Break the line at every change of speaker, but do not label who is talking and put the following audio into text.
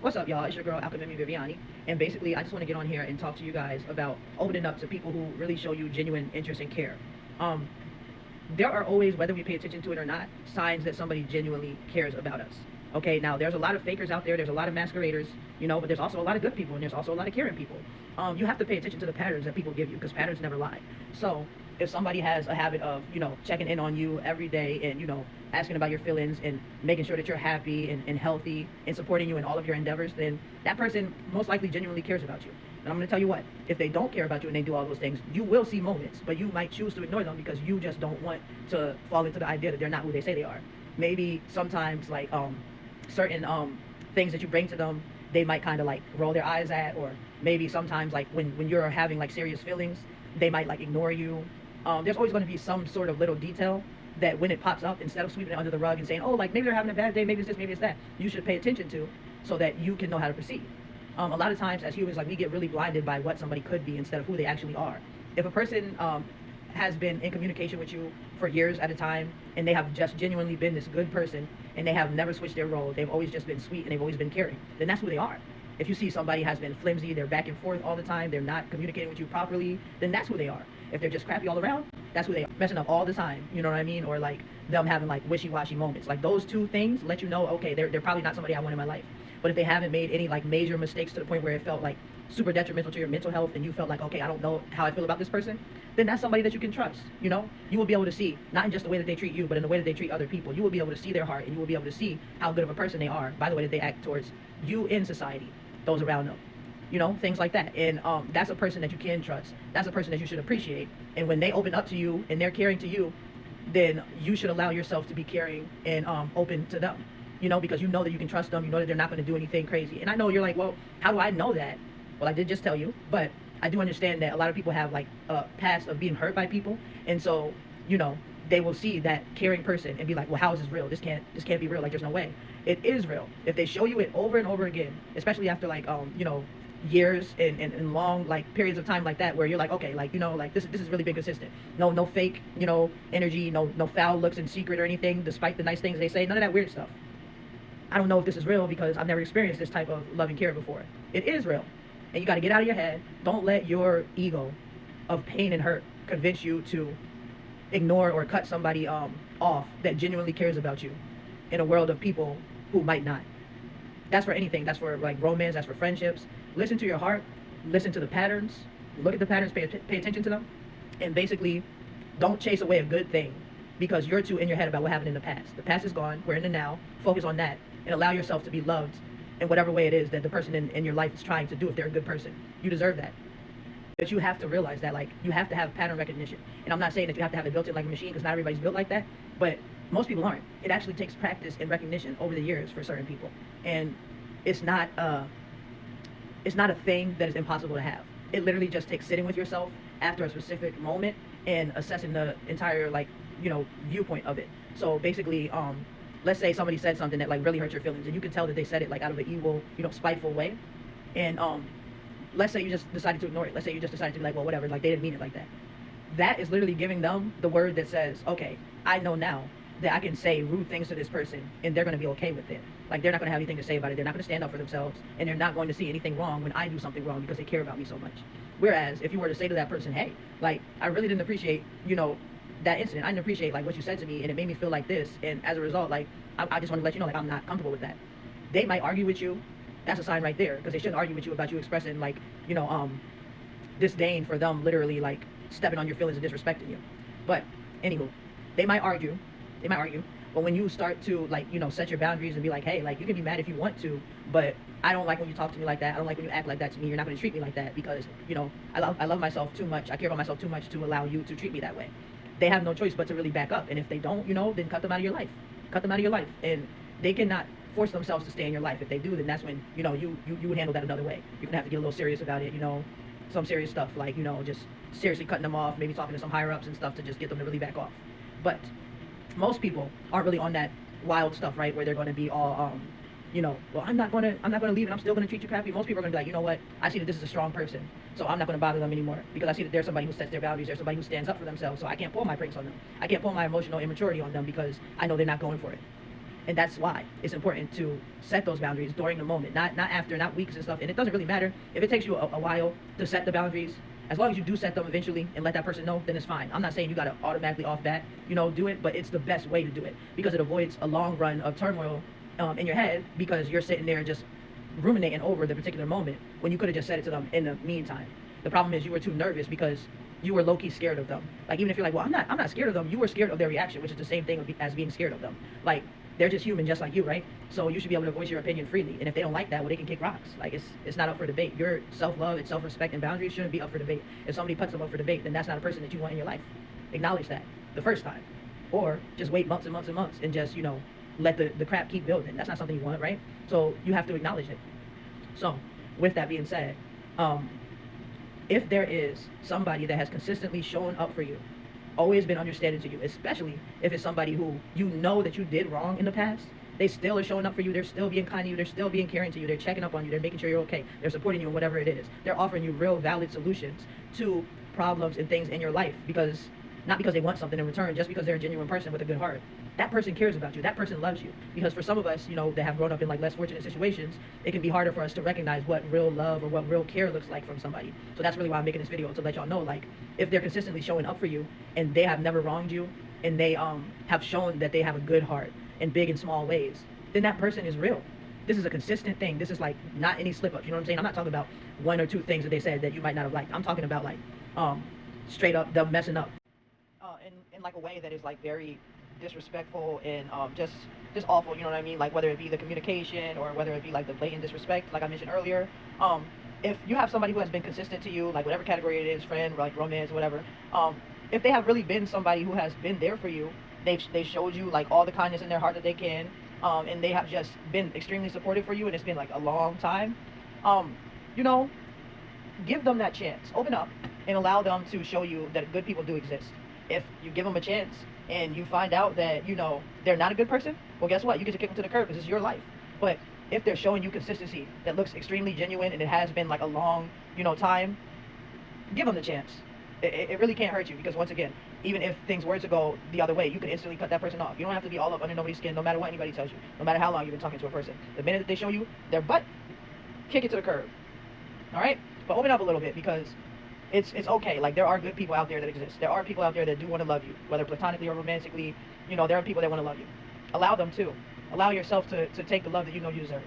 What's up, y'all? It's your girl, Alchemy Viviani. And basically, I just want to get on here and talk to you guys about opening up to people who really show you genuine interest and care. Um, there are always, whether we pay attention to it or not, signs that somebody genuinely cares about us. Okay, now there's a lot of fakers out there, there's a lot of masqueraders, but there's also a lot of good people and there's also a lot of caring people. You have to pay attention to the patterns that people give you because patterns never lie. So if somebody has a habit of, checking in on you every day and, asking about your feelings and making sure that you're happy and healthy and supporting you in all of your endeavors, then that person most likely genuinely cares about you. And I'm going to tell you what, if they don't care about you and they do all those things, you will see moments, but you might choose to ignore them because you just don't want to fall into the idea that they're not who they say they are. Maybe sometimes like certain things that you bring to them, they might kind of like roll their eyes at, or maybe sometimes like when you're having like serious feelings, they might like ignore you. There's always going to be some sort of little detail that when it pops up, instead of sweeping it under the rug and saying, oh, like maybe they're having a bad day, maybe it's this, maybe it's that, you should pay attention to so that you can know how to proceed. A lot of times as humans, like we get really blinded by what somebody could be instead of who they actually are. If a person has been in communication with you for years at a time and they have just genuinely been this good person and they have never switched their role, they've always just been sweet and they've always been caring, then that's who they are. If you see somebody has been flimsy, they're back and forth all the time, they're not communicating with you properly, then that's who they are. If they're just crappy all around, that's who they are. Messing up all the time, you know what I mean? Or like them having like wishy-washy moments. Like those two things let you know, okay, they're probably not somebody I want in my life. But if they haven't made any like major mistakes to the point where it felt like super detrimental to your mental health and you felt like, okay, I don't know how I feel about this person, then that's somebody that you can trust. You will be able to see, not in just the way that they treat you, but in the way that they treat other people. You will be able to see their heart and you will be able to see how good of a person they are by the way that they act towards you in society, those around them. Things like that. And that's a person that you can trust. That's a person that you should appreciate. And when they open up to you and they're caring to you, then you should allow yourself to be caring and open to them. Because you know that you can trust them. You know that they're not going to do anything crazy. And I know you're like, well, how do I know that? Well, I did just tell you, but I do understand that a lot of people have like a past of being hurt by people. And so, they will see that caring person and be like, well, how is this real? This can't be real. Like, there's no way. It is real. If they show you it over and over again, especially after like, years and long like periods of time like that where you're like, okay, like like this has really been consistent. No fake energy, no foul looks in secret or anything, despite the nice things they say, none of that weird stuff. I don't know if this is real because I've never experienced this type of love and care before. It is real, and you got to get out of your head. Don't let your ego of pain and hurt convince you to ignore or cut somebody off that genuinely cares about you in a world of people who might not. That's for anything. That's for like romance. That's for friendships. Listen to your heart. Listen to the patterns. Look at the patterns. Pay attention to them. And basically, don't chase away a good thing because you're too in your head about what happened in the past. The past is gone. We're in the now. Focus on that and allow yourself to be loved in whatever way it is that the person in your life is trying to do. If they're a good person, you deserve that. But you have to realize that like you have to have pattern recognition. And I'm not saying that you have to have it built in like a machine because not everybody's built like that. But most people aren't. It actually takes practice and recognition over the years for certain people. And it's not a thing that is impossible to have. It literally just takes sitting with yourself after a specific moment and assessing the entire like viewpoint of it. So basically, let's say somebody said something that like really hurt your feelings, and you can tell that they said it like out of an evil, spiteful way. And let's say you just decided to ignore it. Let's say you just decided to be like, well, whatever, like they didn't mean it like that. That is literally giving them the word that says, okay, I know now that I can say rude things to this person and they're going to be okay with it. Like they're not going to have anything to say about it. They're not going to stand up for themselves, and they're not going to see anything wrong when I do something wrong because they care about me so much. Whereas if you were to say to that person, hey, like I really didn't appreciate, that incident. I didn't appreciate like what you said to me and it made me feel like this. And as a result, like I just want to let you know like I'm not comfortable with that. They might argue with you. That's a sign right there because they shouldn't argue with you about you expressing like, disdain for them literally like stepping on your feelings and disrespecting you. But anywho, they might argue. But when you start to like, set your boundaries and be like, hey, like you can be mad if you want to, but I don't like when you talk to me like that. I don't like when you act like that to me. You're not going to treat me like that because, I love myself too much. I care about myself too much to allow you to treat me that way. They have no choice but to really back up. And if they don't, then cut them out of your life. Cut them out of your life. And they cannot force themselves to stay in your life. If they do, then that's when, you would handle that another way. You're going to have to get a little serious about it, some serious stuff like, just seriously cutting them off, maybe talking to some higher ups and stuff to just get them to really back off. But most people aren't really on that wild stuff, right? Where they're going to be all, well, I'm not going to leave and I'm still going to treat you crappy. Most people are going to be like, you know what? I see that this is a strong person, so I'm not going to bother them anymore because I see that there's somebody who sets their boundaries. There's somebody who stands up for themselves, so I can't pull my pranks on them. I can't pull my emotional immaturity on them because I know they're not going for it. And that's why it's important to set those boundaries during the moment, not after, not weeks and stuff. And it doesn't really matter if it takes you a while to set the boundaries. As long as you do set them eventually and let that person know, then it's fine. I'm not saying you got to automatically off bat, do it, but it's the best way to do it because it avoids a long run of turmoil in your head, because you're sitting there just ruminating over the particular moment when you could have just said it to them in the meantime. The problem is you were too nervous because you were low-key scared of them. Like, even if you're like, well, I'm not scared of them, you were scared of their reaction, which is the same thing as being scared of them. Like, they're just human just like you, right? So you should be able to voice your opinion freely. And if they don't like that, well, they can kick rocks. Like, it's not up for debate. Your self-love and self-respect and boundaries shouldn't be up for debate. If somebody puts them up for debate, then that's not a person that you want in your life. Acknowledge that the first time. Or just wait months and months and months and just, let the crap keep building. That's not something you want, right? So you have to acknowledge it. So with that being said, if there is somebody that has consistently shown up for you, always been understanding to you, especially if it's somebody who you know that you did wrong in the past, they still are showing up for you, they're still being kind to you, they're still being caring to you, they're checking up on you, they're making sure you're okay, they're supporting you in whatever it is, they're offering you real valid solutions to problems and things in your life, not because they want something in return, just because they're a genuine person with a good heart. That person cares about you. That person loves you. Because for some of us, that have grown up in like less fortunate situations, it can be harder for us to recognize what real love or what real care looks like from somebody. So that's really why I'm making this video, to let y'all know, like, if they're consistently showing up for you and they have never wronged you and they have shown that they have a good heart in big and small ways, then that person is real. This is a consistent thing. This is like not any slip ups. You know what I'm saying? I'm not talking about one or two things that they said that you might not have liked. I'm talking about like straight up them messing up. In like a way that is like very disrespectful and just awful, you know what I mean? Like, whether it be the communication or whether it be like the blatant disrespect, like I mentioned earlier. If you have somebody who has been consistent to you, like whatever category it is, friend, like romance, whatever, if they have really been somebody who has been there for you, they showed you like all the kindness in their heart that they can, and they have just been extremely supportive for you, and it's been like a long time, give them that chance. Open up and allow them to show you that good people do exist. If you give them a chance and you find out that, they're not a good person, well, guess what? You get to kick them to the curb because it's your life. But if they're showing you consistency that looks extremely genuine and it has been like a long, time, give them the chance. It really can't hurt you, because once again, even if things were to go the other way, you can instantly cut that person off. You don't have to be all up under nobody's skin, no matter what anybody tells you, no matter how long you've been talking to a person. The minute that they show you their butt, kick it to the curb. All right? But open up a little bit, because it's okay. Like, there are good people out there that exist. There are people out there that do want to love you, whether platonically or romantically. There are people that want to love you. Allow them to. Allow yourself to take the love that you know you deserve.